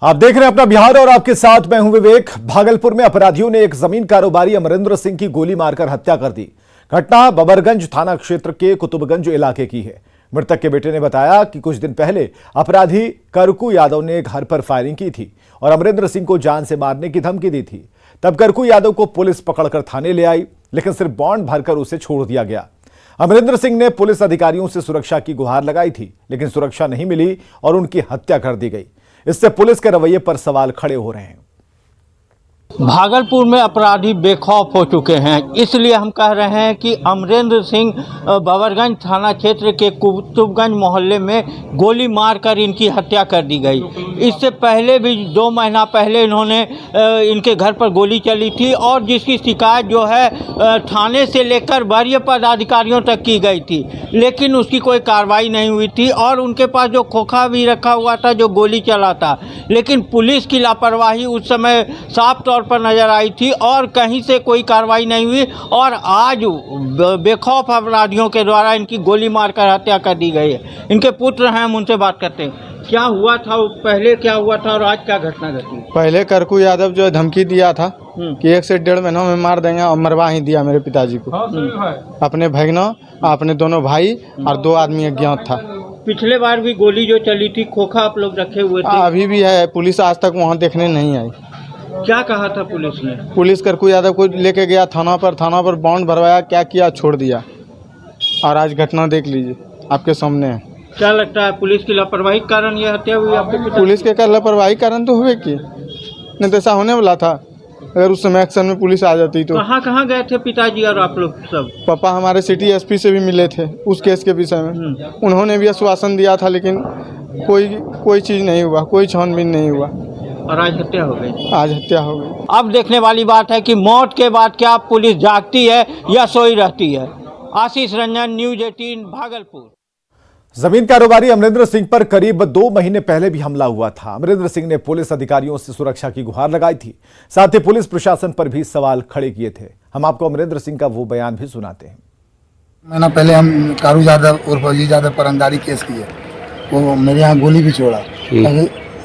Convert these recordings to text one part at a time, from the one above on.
आप देख रहे हैं अपना बिहार और आपके साथ मैं हूं विवेक। भागलपुर में अपराधियों ने एक जमीन कारोबारी अमरेंद्र सिंह की गोली मारकर हत्या कर दी। घटना बबरगंज थाना क्षेत्र के कुतुबगंज इलाके की है। मृतक के बेटे ने बताया कि कुछ दिन पहले अपराधी करकू यादव ने घर पर फायरिंग की थी और अमरेंद्र सिंह को जान से मारने की धमकी दी थी। तब करकू यादव को पुलिस पकड़कर थाने ले आई, लेकिन सिर्फ बॉन्ड भरकर उसे छोड़ दिया गया। अमरेंद्र सिंह ने पुलिस अधिकारियों से सुरक्षा की गुहार लगाई थी, लेकिन सुरक्षा नहीं मिली और उनकी हत्या कर दी गई। इससे पुलिस के रवैये पर सवाल खड़े हो रहे हैं। भागलपुर में अपराधी बेखौफ हो चुके हैं, इसलिए हम कह रहे हैं कि अमरेंद्र सिंह बबरगंज थाना क्षेत्र के कुतुबगंज मोहल्ले में गोली मारकर इनकी हत्या कर दी गई। इससे पहले भी 2 महीना पहले इन्होंने इनके घर पर गोली चली थी और जिसकी शिकायत जो है थाने से लेकर वरीय पदाधिकारियों तक की गई थी, लेकिन उसकी कोई कार्रवाई नहीं हुई थी और उनके पास जो खोखा भी रखा हुआ था जो गोली चला था, लेकिन पुलिस की लापरवाही उस समय साफ तौर पर नजर आई थी और कहीं से कोई कार्रवाई नहीं हुई और आज बेखौफ अपराधियों के द्वारा इनकी गोली मारकर हत्या कर दी गई है। इनके पुत्र हैं, हम उनसे बात करते हैं। क्या हुआ था पहले, क्या हुआ था और आज क्या घटना घटी? पहले करकू यादव जो धमकी दिया था कि 1 से 1.5 महीनों में मार देंगे और मरवा ही दिया मेरे पिताजी को। अपने भगनों, अपने दोनों भाई और 2 आदमी अज्ञात था। पिछले बार भी गोली जो चली थी, खोखा आप लोग रखे हुए थे? अभी भी है। पुलिस आज तक वहाँ देखने नहीं आई। क्या कहा था पुलिस ने? पुलिस करकू यादव को लेके गया थाना पर बॉन्ड भरवाया, क्या किया, छोड़ दिया। और आज घटना देख लीजिए, आपके सामने है। क्या लगता है पुलिस की लापरवाही के कारण यह हत्या हुई आपके पिता? पुलिस के लापरवाही कारण तो हुए कि नहीं तो ऐसा होने वाला था अगर उस समय एक्शन में पुलिस आ जाती तो। कहाँ गए थे पिताजी और आप लोग सब? पापा हमारे सिटी एसपी से भी मिले थे उस केस के विषय में। उन्होंने भी आश्वासन दिया था, लेकिन कोई चीज़ नहीं हुआ, कोई छानबीन नहीं हुआ और आज हत्या हो गई। आज हत्या हो गई। अब देखने वाली बात है कि मौत के बाद क्या पुलिस जागती है या सोई रहती है। आशीष रंजन, न्यूज़ 18 भागलपुर। जमीन कारोबारी अमरेंद्र सिंह पर करीब 2 महीने पहले भी हमला हुआ था। अमरेंद्र सिंह ने पुलिस अधिकारियों से सुरक्षा की गुहार लगाई थी, साथ ही पुलिस प्रशासन पर भी सवाल खड़े किए थे। हम आपको अमरेंद्र सिंह का वो बयान भी सुनाते हैं। महीना पहले हम कारू यादव और अजीत यादव पर अंगारी केस किए, वो मेरे यहाँ गोली भी छोड़ा।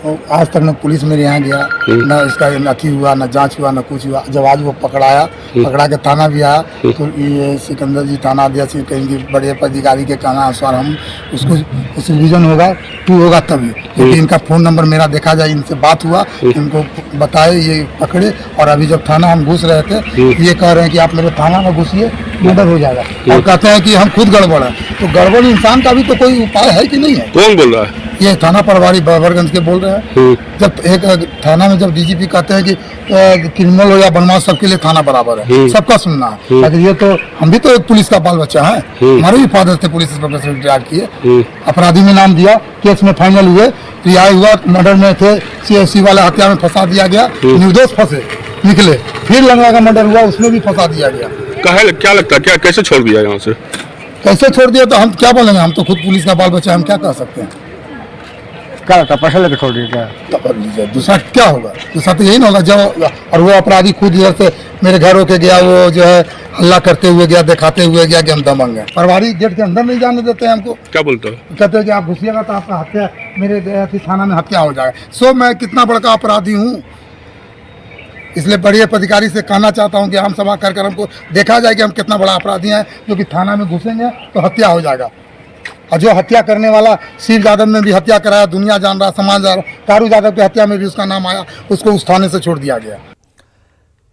आज तक न पुलिस मेरे यहाँ गया, न इसका नथी हुआ, न जांच हुआ, न कुछ हुआ। जब आज वो पकड़ा के थाना भी आया तो ये सिकंदर जी थाना अध्यक्ष कहेंगे बड़े अधिकारी के कहना अनुसार हम उसको रिवीजन होगा 2 होगा तभी, क्योंकि इनका फ़ोन नंबर मेरा देखा जाए, इनसे बात हुआ, इनको बताए, ये पकड़े। और अभी जब थाना हम घुस रहे थे, ये कह रहे हैं कि आप मेरे थाना में घुसिए, मर्डर हो जाएगा, और कहते हैं कि हम खुद गड़बड़ है। तो गड़बड़ इंसान का भी तो कोई उपाय है कि नहीं है? कौन बोल रहा है? ये थाना प्रभारी बबरगंज के बोल रहे हैं। जब एक थाना में जब डीजीपी कहते हैं कि क्रिमिनल हो या बदमाश सबके लिए थाना बराबर है, सबका सुनना है। अगर ये तो हम भी तो एक पुलिस का बाल बच्चा है, हमारे भी फादर थे पुलिस इंस्पेक्टर से रिटायर किए। अपराधी में नाम दिया, केस में फाइनल हुए, रिहाई हुआ, मर्डर में थे, सीएससी वाले हत्या में फंसा दिया गया, निर्दोष फंसे निकले, फिर लंगड़ा का मर्डर हुआ, उसमें भी फंसा दिया गया। क्या लगता है, क्या कैसे छोड़ दिया यहाँ से? कैसे छोड़ दिया तो हम क्या बोलेंगे, हम तो खुद पुलिस का बाल बच्चा, हम क्या कह सकते हैं? क्या लगता है, पैसा लेकर छोड़ दिया क्या? तो दूसरा क्या होगा? दूसरा तो यही ना होगा जब, और वो अपराधी खुद इधर से मेरे घर होके गया, वो जो है हल्ला करते हुए गया, दिखाते हुए गया कि हम दबंग हैं। प्रभारी गेट के अंदर नहीं जाने देते हैं हमको। क्या बोलते हो? कहते हैं कि आप घुसिएगा तो आपका हत्या, मेरे थाना में हत्या हो जाएगा। सो मैं कितना बड़ा अपराधी हूँ, इसलिए बड़े अधिकारी से कहना चाहता हूँ कि हम सभा कर हमको देखा जाए कि हम कितना बड़ा अपराधी हैं, जो कि थाना में घुसेंगे तो हत्या हो जाएगा। और जो हत्या करने वाला शिव यादव ने भी हत्या कराया, दुनिया जान रहा, समाज जान रहा। कारू यादव की हत्या में भी उसका नाम आया, उसको उस थाने से छोड़ दिया गया।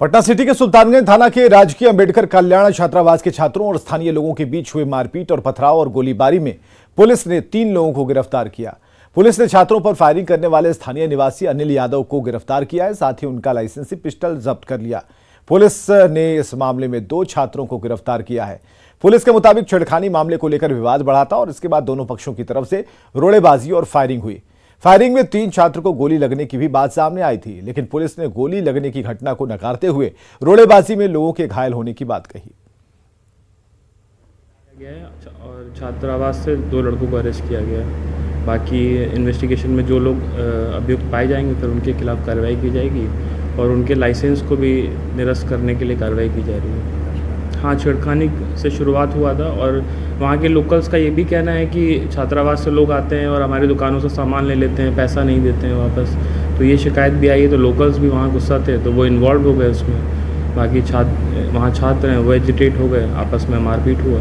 पटना सिटी के सुल्तानगंज थाना के राजकीय अंबेडकर कल्याण छात्रावास के छात्रों और स्थानीय लोगों के बीच हुए मारपीट और पथराव और गोलीबारी में पुलिस ने 3 लोगों को गिरफ्तार किया। पुलिस ने छात्रों पर फायरिंग करने वाले स्थानीय निवासी अनिल यादव को गिरफ्तार किया है, साथ ही उनका लाइसेंसी पिस्टल जब्त कर लिया। पुलिस ने इस मामले में 2 छात्रों को गिरफ्तार किया है। पुलिस के मुताबिक छेड़खानी मामले को लेकर विवाद बढ़ा था और इसके बाद दोनों पक्षों की तरफ से रोड़ेबाजी और फायरिंग हुई। फायरिंग में 3 छात्र को गोली लगने की भी बात सामने आई थी, लेकिन पुलिस ने गोली लगने की घटना को नकारते हुए रोड़ेबाजी में लोगों के घायल होने की बात कही। और छात्रावास से 2 लड़कों को अरेस्ट किया गया। बाकी इन्वेस्टिगेशन में जो लोग अभियुक्त पाए जाएंगे फिर उनके खिलाफ कार्रवाई की जाएगी और उनके लाइसेंस को भी निरस्त करने के लिए कार्रवाई की जा रही है। हाँ, छेड़खानी से शुरुआत हुआ था और वहाँ के लोकल्स का ये भी कहना है कि छात्रावास से लोग आते हैं और हमारी दुकानों से सामान ले लेते हैं, पैसा नहीं देते हैं वापस, तो ये शिकायत भी आई है, तो लोकल्स भी वहाँ गुस्सा थे, तो वो इन्वॉल्व हो गए उसमें। बाकी वहाँ छात्र हैं वो एजिटेट हो गए, आपस में मारपीट हुआ,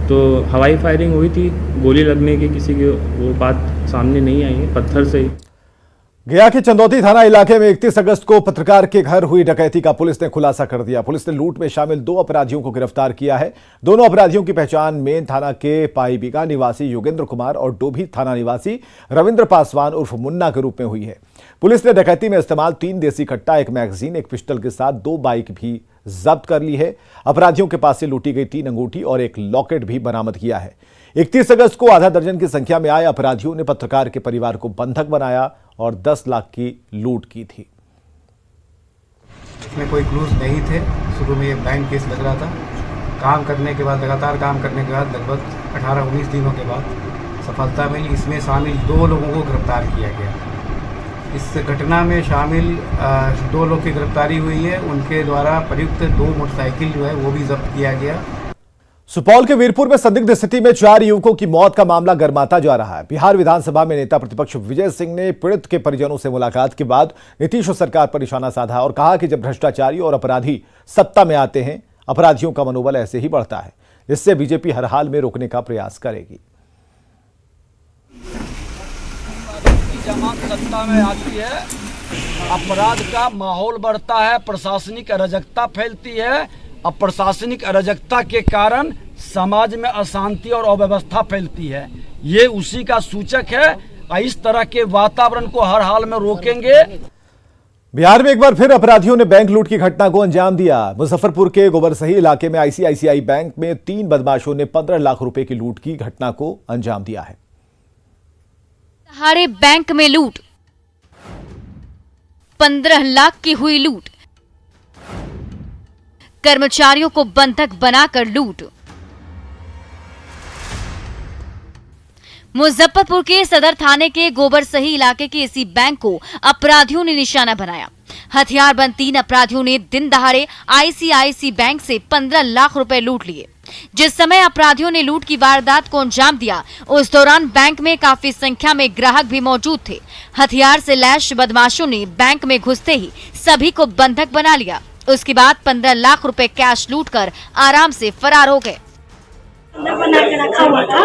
तो हवाई फायरिंग हुई थी, गोली लगने की किसी की वो बात सामने नहीं आई है, पत्थर से ही। गया के चंदौती थाना इलाके में 31 अगस्त को पत्रकार के घर हुई डकैती का पुलिस ने खुलासा कर दिया। पुलिस ने लूट में शामिल 2 अपराधियों को गिरफ्तार किया है। दोनों अपराधियों की पहचान मेन थाना के पाईबीघा निवासी योगेंद्र कुमार और डोभी थाना निवासी रविंद्र पासवान उर्फ मुन्ना के रूप में हुई है। पुलिस ने डकैती में इस्तेमाल 3 देसी कट्टा, 1 मैगजीन, 1 पिस्टल के साथ 2 बाइक भी जब्त कर ली है। अपराधियों के पास से लूटी गई 3 अंगूठी और 1 लॉकेट भी बरामद किया है। 31 अगस्त को आधा दर्जन की संख्या में आए अपराधियों ने पत्रकार के परिवार को बंधक बनाया और 10 लाख की लूट की थी। इसमें कोई क्लूज नहीं थे। शुरू में ये ब्लाइंड केस लग रहा था। काम करने के बाद, लगातार काम करने के बाद, लगभग 18-19 दिनों के बाद सफलता मिली। इसमें शामिल 2 लोगों को गिरफ्तार किया गया। इस घटना में शामिल 2 लोग की गिरफ्तारी हुई है। उनके द्वारा प्रयुक्त 2 मोटरसाइकिल जो है वो भी जब्त किया गया। सुपौल के वीरपुर में संदिग्ध स्थिति में 4 युवकों की मौत का मामला गर्माता जा रहा है। बिहार विधानसभा में नेता प्रतिपक्ष विजय सिंह ने पीड़ित के परिजनों से मुलाकात के बाद नीतीश सरकार पर निशाना साधा और कहा कि जब भ्रष्टाचारी और अपराधी सत्ता में आते हैं, अपराधियों का मनोबल ऐसे ही बढ़ता है, जिससे बीजेपी हर हाल में रोकने का प्रयास करेगी। जमात सत्ता में आती है, अपराध का माहौल बढ़ता है, प्रशासनिक अराजकता फैलती है और प्रशासनिक अराजकता के कारण समाज में अशांति और अव्यवस्था फैलती है। ये उसी का सूचक है। इस तरह के वातावरण को हर हाल में रोकेंगे। बिहार में एक बार फिर अपराधियों ने बैंक लूट की घटना को अंजाम दिया। मुजफ्फरपुर के गोबरसही इलाके में आईसीआईसीआई बैंक में 3 बदमाशों ने 15 लाख रुपए की लूट की घटना को अंजाम दिया है। हमारे बैंक में लूट, 15 लाख की हुई लूट, कर्मचारियों को बंधक बनाकर लूट। मुजफ्फरपुर के सदर थाने के गोबरसही इलाके के इसी बैंक को अपराधियों ने निशाना बनाया। हथियारबंद 3 अपराधियों ने दिन दहाड़े आईसीआईसी बैंक से 15 लाख रुपए लूट लिए। जिस समय अपराधियों ने लूट की वारदात को अंजाम दिया, उस दौरान बैंक में काफी संख्या में ग्राहक भी मौजूद थे। हथियार से लैस बदमाशों ने बैंक में घुसते ही सभी को बंधक बना लिया। उसके बाद 15 लाख रुपए कैश लूटकर आराम से फरार हो गए। बना के रखा हुआ था।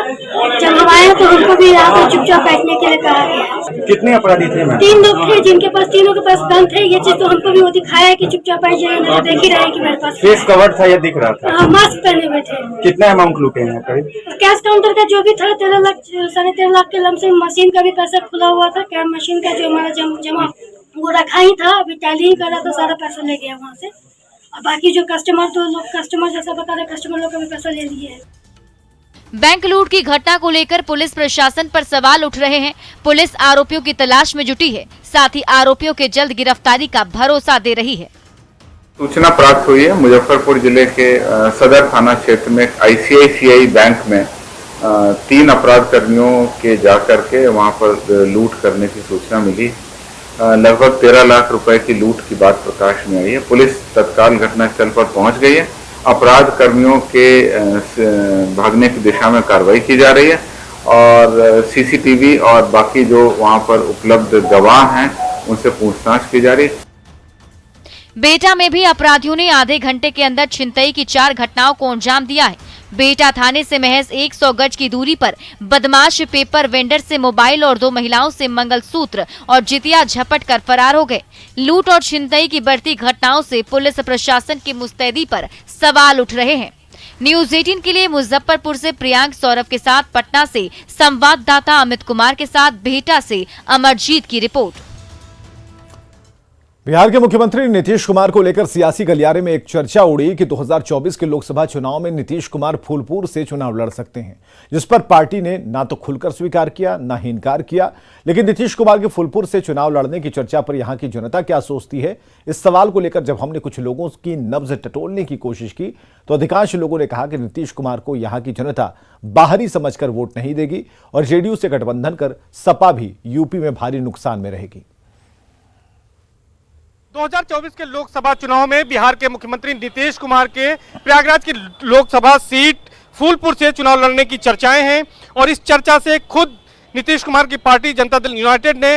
जब हम आए तो हमको भी यहाँ पे चुपचाप बैठने के लिए कहा गया। कितने अपराधी थे? 3 लोग थे, जिनके पास तीनों के पास गन थे। ये चीज तो हमको भी वो दिखाया कि चुपचाप बैठ जाए, नहीं तो देख ही रहे कि मेरे पास फेस कवर था या दिख रहा था? हाँ, मास्क पहने हुए थे। कितना अमाउंट लूटे हैं करीब? कैश काउंटर का जो भी था 13 लाख 13.5 लाख के लमसम। मशीन का भी पैसा खुला हुआ था। कैश मशीन का जो हमारा जमा वो रखा ही था, अभी टैली ही कर रहा था, सारा पैसा ले गया वहाँ से। और बाकी जो कस्टमर, तो लोग कस्टमर जैसा बता रहे, कस्टमर लोग का भी पैसा ले लिए है। बैंक लूट की घटना को लेकर पुलिस प्रशासन पर सवाल उठ रहे हैं। पुलिस आरोपियों की तलाश में जुटी है, साथ ही आरोपियों के जल्द गिरफ्तारी का भरोसा दे रही है। सूचना प्राप्त हुई है मुजफ्फरपुर जिले के सदर थाना क्षेत्र में आईसीआईसीआई बैंक में 3 अपराध कर्मियों के जाकर के वहां पर लूट करने की सूचना मिली। लगभग 13 लाख रुपए की लूट की बात प्रकाश में आई है। पुलिस तत्काल घटनास्थल पर पहुंच गई है। अपराध कर्मियों के भागने की दिशा में कार्रवाई की जा रही है और सीसीटीवी और बाकी जो वहां पर उपलब्ध गवाह हैं उनसे पूछताछ की जा रही है। बेटा में भी अपराधियों ने आधे घंटे के अंदर छिनतई की 4 घटनाओं को अंजाम दिया है। बेटा थाने से महज 100 गज की दूरी पर बदमाश पेपर वेंडर से मोबाइल और 2 महिलाओं से मंगलसूत्र और जितिया झपट कर फरार हो गए। लूट और छिनतई की बढ़ती घटनाओं से पुलिस प्रशासन की मुस्तैदी पर सवाल उठ रहे हैं। न्यूज 18 के लिए मुजफ्फरपुर से प्रियांक सौरभ के साथ पटना से संवाददाता अमित कुमार के साथ बिहटा से अमरजीत की रिपोर्ट। बिहार के मुख्यमंत्री नीतीश कुमार को लेकर सियासी गलियारे में एक चर्चा उड़ी कि 2024 के लोकसभा चुनाव में नीतीश कुमार फूलपुर से चुनाव लड़ सकते हैं, जिस पर पार्टी ने ना तो खुलकर स्वीकार किया ना ही इनकार किया। लेकिन नीतीश कुमार के फूलपुर से चुनाव लड़ने की चर्चा पर यहां की जनता क्या सोचती है, इस सवाल को लेकर जब हमने कुछ लोगों की नब्ज टटोलने की कोशिश की तो अधिकांश लोगों ने कहा कि नीतीश कुमार को यहां की जनता बाहरी समझकर वोट नहीं देगी और जेडीयू से गठबंधन कर सपा भी यूपी में भारी नुकसान में रहेगी। 2024 के लोकसभा चुनाव में बिहार के मुख्यमंत्री नीतीश कुमार के प्रयागराज की लोकसभा सीट फूलपुर से चुनाव लड़ने की चर्चाएं हैं और इस चर्चा से खुद नीतीश कुमार की पार्टी जनता दल यूनाइटेड ने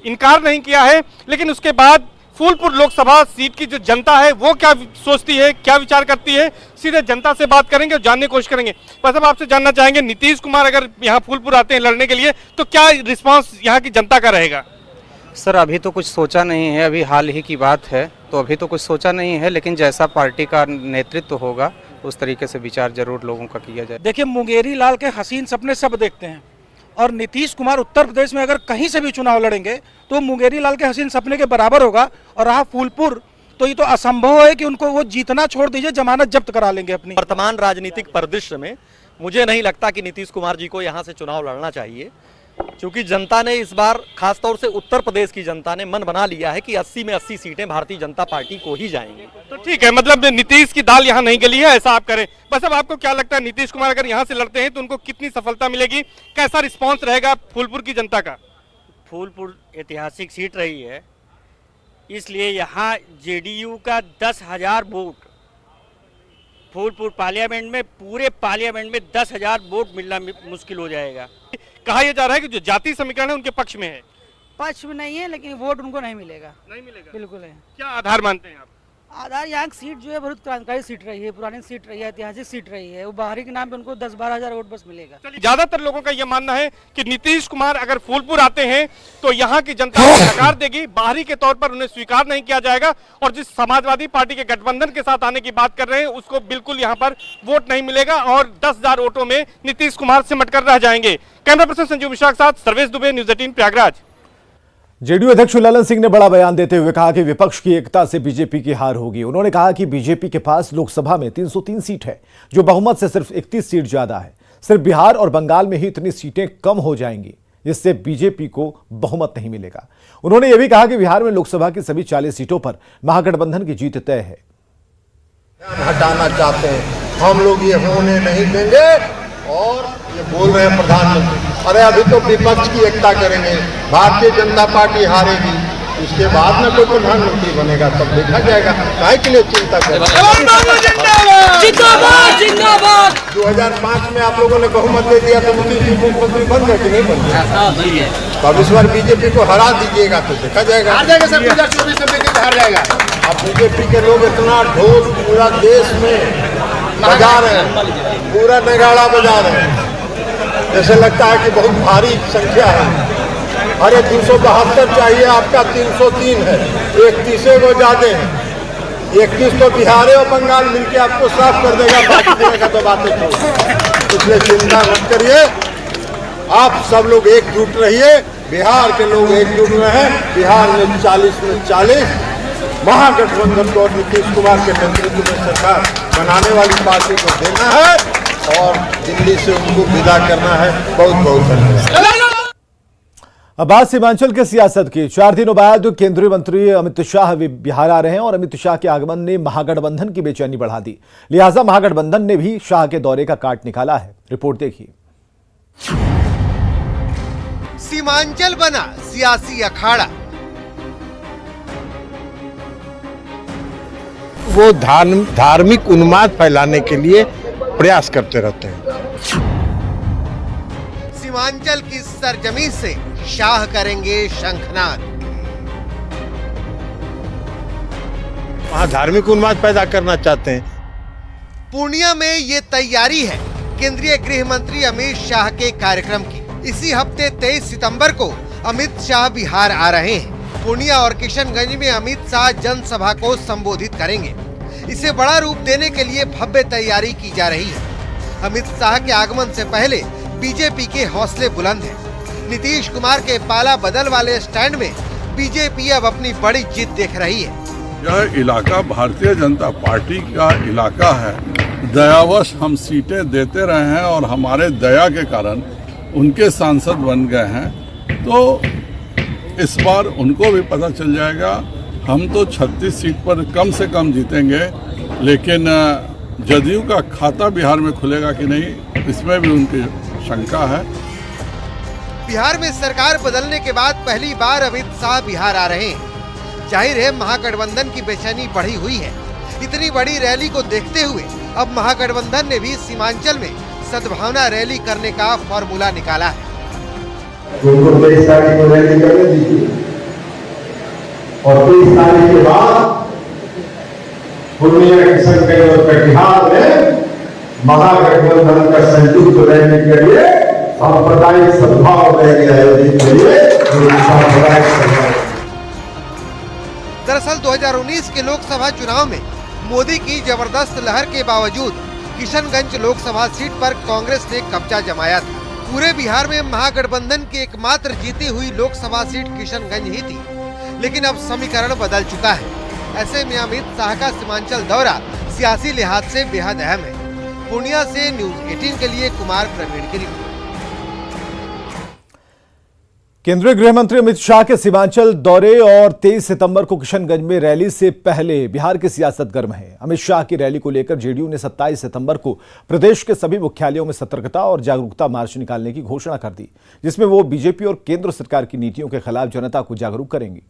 इनकार नहीं किया है, लेकिन उसके बाद फूलपुर लोकसभा सीट की जो जनता है वो क्या सोचती है, क्या विचार करती है, सीधे जनता से बात करेंगे और जानने की कोशिश करेंगे। बस अब आपसे जानना चाहेंगे, नीतीश कुमार अगर यहाँ फूलपुर आते हैं लड़ने के लिए तो क्या रिस्पांस यहाँ की जनता का रहेगा? सर अभी तो कुछ सोचा नहीं है, अभी हाल ही की बात है, तो अभी तो कुछ सोचा नहीं है, लेकिन जैसा पार्टी का नेतृत्व होगा उस तरीके से विचार जरूर लोगों का किया जाए। देखिए, मुंगेरी लाल के हसीन सपने सब देखते हैं और नीतीश कुमार उत्तर प्रदेश में अगर कहीं से भी चुनाव लड़ेंगे तो मुंगेरी लाल के हसीन सपने के बराबर होगा। और रहा फूलपुर, तो ये तो असंभव है कि उनको वो जीतना छोड़ दीजिए, जमानत जब्त करा लेंगे अपनी। वर्तमान राजनीतिक परिदृश्य में मुझे नहीं लगता कि नीतीश कुमार जी को यहाँ से चुनाव लड़ना चाहिए, क्योंकि जनता ने इस बार खासतौर से उत्तर प्रदेश की जनता ने मन बना लिया है कि 80 में 80 सीटें भारतीय जनता पार्टी को ही जाएंगी। तो ठीक है, मतलब नीतीश की दाल यहाँ नहीं गली है, ऐसा आप करें। बस अब आपको क्या लगता है, नीतीश कुमार अगर यहाँ से लड़ते हैं तो उनको कितनी सफलता मिलेगी, कैसा रिस्पांस रहेगा फूलपुर की जनता का? फूलपुर ऐतिहासिक सीट रही है, इसलिए यहाँ जेडीयू का 10,000 वोट फूलपुर पार्लियामेंट में, पूरे पार्लियामेंट में 10,000 वोट मिलना मुश्किल हो जाएगा। कहा यह जा रहा है कि जो जाति समीकरण है उनके पक्ष में है। पक्ष में नहीं है, लेकिन वोट उनको नहीं मिलेगा। नहीं मिलेगा, बिल्कुल है। क्या आधार मानते हैं आप? आधार, यहाँ की सीट जो है बहुत क्रांतिकारी सीट रही है, पुरानी सीट रही है, ऐतिहासिक सीट रही है। वो बाहरी के नाम पे उनको 10-12 हज़ार वोट बस मिलेगा। ज्यादातर लोगों का यह मानना है कि नीतीश कुमार अगर फूलपुर आते हैं तो यहाँ की जनता उन्हें नकार देगी, बाहरी के तौर पर उन्हें स्वीकार नहीं किया जाएगा, और जिस समाजवादी पार्टी के गठबंधन के साथ आने की बात कर रहे हैं उसको बिल्कुल यहाँ पर वोट नहीं मिलेगा और 10,000 वोटों में नीतीश कुमार सिमट कर रह जाएंगे। कैमरा पर्सन संजीव मिश्रा के साथ सर्वेश दुबे, न्यूज़ 18 प्रयागराज। जेडीयू अध्यक्ष ललन सिंह ने बड़ा बयान देते हुए कहा कि विपक्ष की एकता से बीजेपी की हार होगी। उन्होंने कहा कि बीजेपी के पास लोकसभा में 303 सीट है, जो बहुमत से सिर्फ 31 सीट ज्यादा है। सिर्फ बिहार और बंगाल में ही इतनी सीटें कम हो जाएंगी, जिससे बीजेपी को बहुमत नहीं मिलेगा। उन्होंने यह भी कहा कि बिहार में लोकसभा की सभी 40 सीटों पर महागठबंधन की जीत तय है। हटाना चाहते हैं, हम लोग ये होने नहीं देंगे। और ये बोल रहे हैं प्रधानमंत्री, अरे अभी तो विपक्ष की एकता करेंगे, भारतीय जनता पार्टी हारेगी, उसके बाद में कोई प्रधानमंत्री बनेगा, तब देखा जाएगा। काहे के लिए चिंता करें? 2005 में आप लोगों ने बहुमत दे दिया तो मुख्यमंत्री बन गए कि नहीं बन गए? तो अब इस बार बीजेपी को हरा दीजिएगा तो देखा जाएगा। हार जाएगा सर, 2024 में बीजेपी हार जाएगा। अब बीजेपी के लोग इतना ढोल पूरा देश में बजा रहे हैं, पूरा नगाड़ा बजा रहे हैं, जैसे लगता है कि बहुत भारी संख्या है। अरे 272 चाहिए, आपका 303 है, 31 को ज्यादा है। 31 तो बिहार और बंगाल मिलके आपको साफ कर देगा, बाकी जगह का तो बातें छोड़। इसलिए चिंता मत करिए, आप सब लोग एकजुट रहिए, बिहार के लोग एकजुट रहे। बिहार में 40 में 40 महागठबंधन को और नीतीश कुमार के नेतृत्व में सरकार बनाने वाली पार्टी को देना है और दिल्ली से उनको विदा करना है। बहुत बहुत धन्यवाद। अब बात सीमांचल के सियासत की। 4 दिनों बाद केंद्रीय मंत्री अमित शाह बिहार आ रहे हैं और अमित शाह के आगमन ने महागठबंधन की बेचैनी बढ़ा दी। लिहाजा महागठबंधन ने भी शाह के दौरे का काट निकाला है। रिपोर्ट देखिए। सीमांचल बना सियासी अखाड़ा। वो धार्मिक उन्माद फैलाने के लिए प्रयास करते रहते हैं। सीमांचल की सरजमी से शाह करेंगे शंखनाद। वहाँ धार्मिक उन्माद पैदा करना चाहते हैं। पूर्णिया में ये तैयारी है केंद्रीय गृह मंत्री अमित शाह के कार्यक्रम की। इसी हफ्ते 23 सितंबर को अमित शाह बिहार आ रहे हैं। पूर्णिया और किशनगंज में अमित शाह जनसभा को संबोधित करेंगे। इसे बड़ा रूप देने के लिए भव्य तैयारी की जा रही है। अमित शाह के आगमन से पहले बीजेपी के हौसले बुलंद हैं। नीतीश कुमार के पाला बदल वाले स्टैंड में बीजेपी अब अपनी बड़ी जीत देख रही है। यह इलाका भारतीय जनता पार्टी का इलाका है। दयावश हम सीटें देते रहे हैं और हमारे दया के कारण उनके सांसद बन गए हैं, तो इस बार उनको भी पता चल जाएगा। हम तो 36 सीट पर कम से कम जीतेंगे, लेकिन जदयू का खाता बिहार में खुलेगा कि नहीं, इसमें भी उनकी शंका है। बिहार में सरकार बदलने के बाद पहली बार अमित शाह बिहार आ रहे हैं। जाहिर है महागठबंधन की बेचैनी बढ़ी हुई है। इतनी बड़ी रैली को देखते हुए अब महागठबंधन ने भी सीमांचल में सद्भावना रैली करने का फॉर्मूला निकाला है। और 23 तारीख के बाद पूर्णिया, किशनगंज और कटिहार में महागठबंधन का संयुक्त रहने के लिए सांप्रदायिक सद्भाव रैली आयोजित करिए। दरअसल 2019 के लोकसभा चुनाव में मोदी की जबरदस्त लहर के बावजूद किशनगंज लोकसभा सीट पर कांग्रेस ने कब्जा जमाया था। पूरे बिहार में महागठबंधन की एकमात्र जीती हुई लोकसभा सीट किशनगंज ही थी, लेकिन अब समीकरण बदल चुका है। ऐसे में अमित शाह का सीमांचल दौरा सियासी लिहाज से बेहद अहम है। पूर्णिया से न्यूज 18 के लिए कुमार प्रवीण की रिपोर्ट। केंद्रीय गृह मंत्री अमित शाह के सीमांचल दौरे और 23 सितंबर को किशनगंज में रैली से पहले बिहार की सियासत गर्म है। अमित शाह की रैली को लेकर जेडीयू ने 27 सितंबर को प्रदेश के सभी मुख्यालयों में सतर्कता और जागरूकता मार्च निकालने की घोषणा कर दी, जिसमें वो बीजेपी और केंद्र सरकार की नीतियों के खिलाफ जनता को जागरूक करेंगी।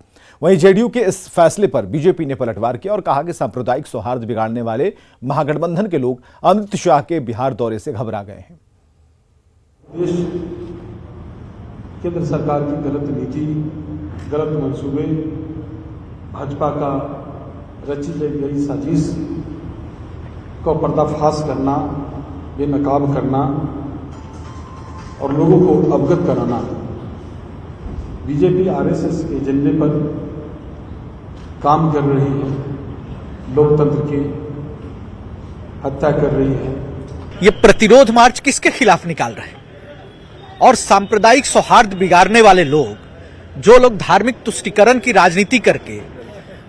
वहीं जेडीयू के इस फैसले पर बीजेपी ने पलटवार किया और कहा कि सांप्रदायिक सौहार्द बिगाड़ने वाले महागठबंधन के लोग अमित शाह के बिहार दौरे से घबरा गए हैं। केंद्र सरकार की गलत नीति, गलत मंसूबे, भाजपा का रची गई साजिश का पर्दाफाश करना, बेनकाब करना और लोगों को अवगत कराना बीजेपी आरएसएस के एजेंडे पर काम कर रही है, लोकतंत्र की हत्या कर रही है। ये प्रतिरोध मार्च किसके खिलाफ निकाल रहे हैं? और सांप्रदायिक सौहार्द बिगाड़ने वाले लोग, जो लोग धार्मिक तुष्टीकरण की राजनीति करके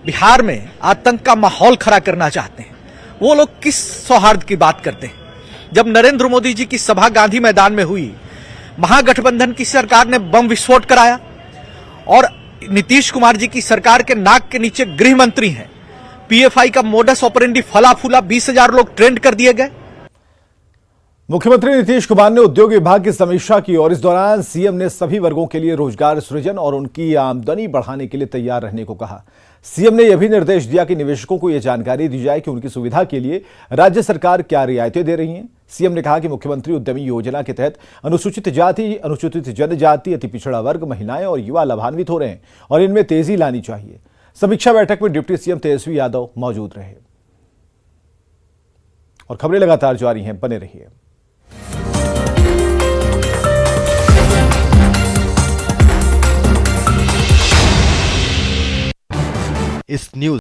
बिहार में आतंक का माहौल खड़ा करना चाहते हैं, वो लोग किस सौहार्द की बात करते हैं? जब नरेंद्र मोदी जी की सभा गांधी मैदान में हुई, महागठबंधन की सरकार ने बम विस्फोट कराया और नीतीश कुमार जी की सरकार के नाक के नीचे गृह मंत्री हैं। पीएफआई का मोडस ऑपरेंडी फला फूला 20,000 लोग ट्रेंड कर दिए गए। मुख्यमंत्री नीतीश कुमार ने उद्योग विभाग की समीक्षा की और इस दौरान सीएम ने सभी वर्गों के लिए रोजगार सृजन और उनकी आमदनी बढ़ाने के लिए तैयार रहने को कहा। सीएम ने यह भी निर्देश दिया कि निवेशकों को यह जानकारी दी जाए कि उनकी सुविधा के लिए राज्य सरकार क्या रियायतें दे रही है। सीएम ने कहा कि मुख्यमंत्री उद्यमी योजना के तहत अनुसूचित जाति, अनुसूचित जनजाति, अति पिछड़ा वर्ग, महिलाएं और युवा लाभान्वित हो रहे हैं और इनमें तेजी लानी चाहिए। समीक्षा बैठक में डिप्टी सीएम तेजस्वी यादव मौजूद रहे। और खबरें लगातार जारी हैं, बने रहिए। इस न्यूज